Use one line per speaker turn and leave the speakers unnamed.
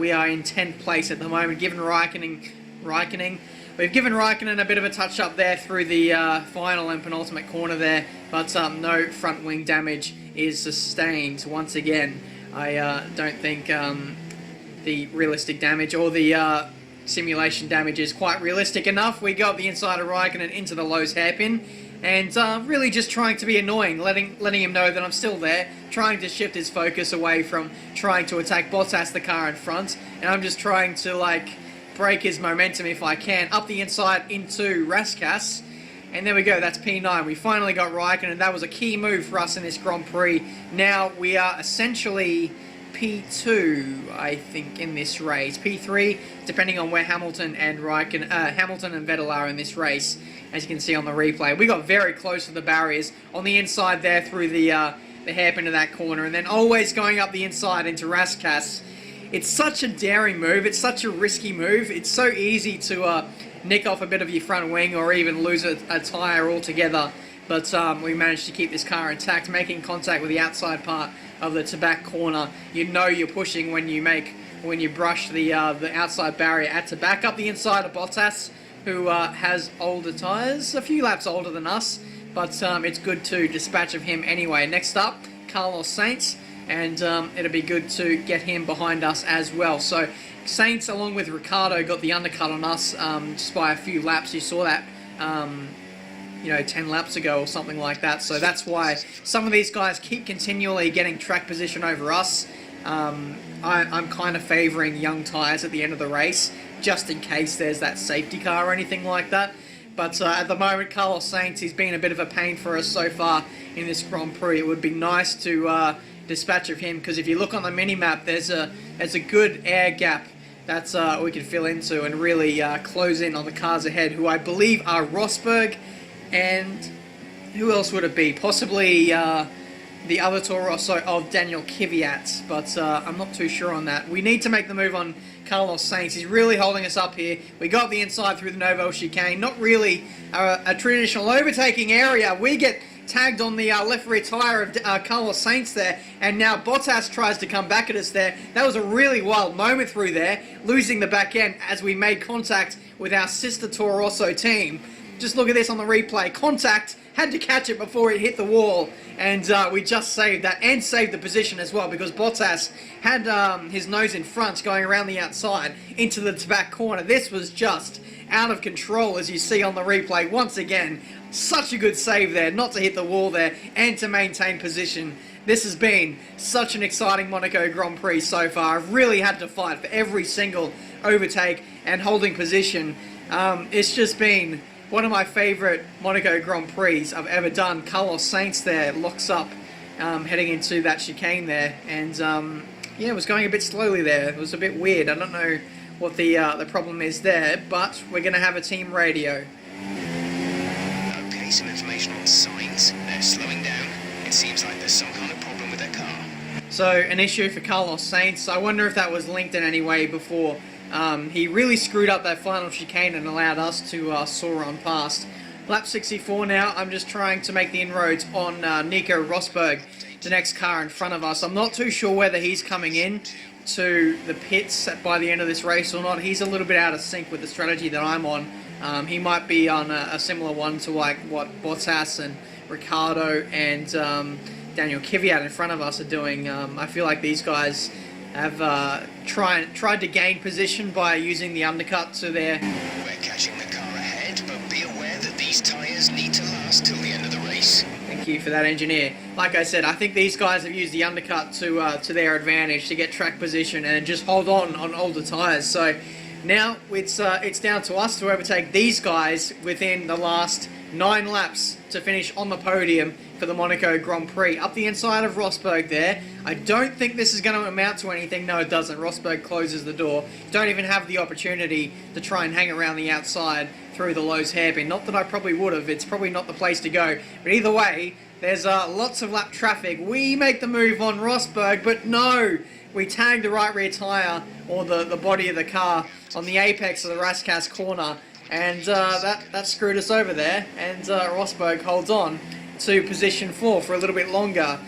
We are in 10th place at the moment, given Raikkonen. We've given Raikkonen a bit of a touch-up there through the final and penultimate corner there, but no front wing damage is sustained once again. I don't think the realistic damage or the simulation damage is quite realistic enough. We got the inside of Raikkonen into the Lowe's hairpin, and really just trying to be annoying, letting him know that I'm still there, trying to shift his focus away from trying to attack Bottas, the car in front, and I'm just trying to, like, break his momentum if I can, up the inside into Raskas, and there we go, that's P9. We finally got Raikkonen, and that was a key move for us in this Grand Prix. Now we are essentially P2, I think, in this race. P3, depending on where Hamilton and Vettel are in this race, as you can see on the replay. We got very close to the barriers on the inside there through the hairpin of that corner, and then always going up the inside into Raskas. It's such a daring move, it's such a risky move, it's so easy to nick off a bit of your front wing or even lose a tyre altogether, but we managed to keep this car intact, making contact with the outside part of the Tabak corner. You know you're pushing when you brush the outside barrier at Tabak. Up the inside of Bottas, who has older tyres, a few laps older than us, but it's good to dispatch of him anyway. Next up, Carlos Sainz, and it'll be good to get him behind us as well. So Sainz, along with Ricciardo, got the undercut on us just by a few laps. You saw that 10 laps ago or something like that. So that's why some of these guys keep continually getting track position over us. I'm kind of favouring young tyres at the end of the race, just in case there's that safety car or anything like that. But at the moment, Carlos Sainz, he's been a bit of a pain for us so far in this Grand Prix. It would be nice to dispatch of him, because if you look on the mini-map, there's a good air gap that we can fill into and really close in on the cars ahead, who I believe are Rosberg, and who else would it be? Possibly the other Toro Rosso of Daniel Kvyat, but I'm not too sure on that. We need to make the move on Carlos Sainz. He's really holding us up here. We got the inside through the Nouvelle chicane. Not really a traditional overtaking area. We get tagged on the left rear tyre of Carlos Sainz there, and now Bottas tries to come back at us there. That was a really wild moment through there, losing the back end as we made contact with our sister Toro Rosso team. Just look at this on the replay. Contact, had to catch it before it hit the wall, and we just saved that, and saved the position as well, because Bottas had his nose in front going around the outside into the back corner. This was just out of control, as you see on the replay. Once again, such a good save there, not to hit the wall there, and to maintain position. This has been such an exciting Monaco Grand Prix so far. I've really had to fight for every single overtake and holding position. It's just been one of my favourite Monaco Grand Prix I've ever done. Carlos Sainz there locks up heading into that chicane there, and yeah, it was going a bit slowly there. It was a bit weird. I don't know what the problem is there, but we're going to have a team radio.
Okay, some information on Sainz. They're slowing down. It seems like there's some kind of problem with their car.
So, an issue for Carlos Sainz. I wonder if that was linked in any way before. He really screwed up that final chicane and allowed us to soar on past. Lap 64 now. I'm just trying to make the inroads on Nico Rosberg, the next car in front of us. I'm not too sure whether he's coming in to the pits by the end of this race or not. He's a little bit out of sync with the strategy that I'm on. He might be on a similar one to like what Bottas and Ricciardo and Daniel Kvyat in front of us are doing. I feel like these guys have tried to gain position by using the undercut to their...
We're catching the car ahead, but be aware that these tyres need to last till the end of the race.
Thank you for that, engineer. Like I said, I think these guys have used the undercut to their advantage to get track position and just hold on older tyres. So now it's down to us to overtake these guys within the last 9 laps to finish on the podium for the Monaco Grand Prix. Up the inside of Rosberg there. I don't think this is going to amount to anything. No, it doesn't. Rosberg closes the door. Don't even have the opportunity to try and hang around the outside through the Lowe's hairpin. Not that I probably would have. It's probably not the place to go. But either way, there's lots of lap traffic. We make the move on Rosberg, but no! We tagged the right rear tyre, or the body of the car, on the apex of the Raskas corner, and that screwed us over there, and Rosberg holds on to position 4 for a little bit longer.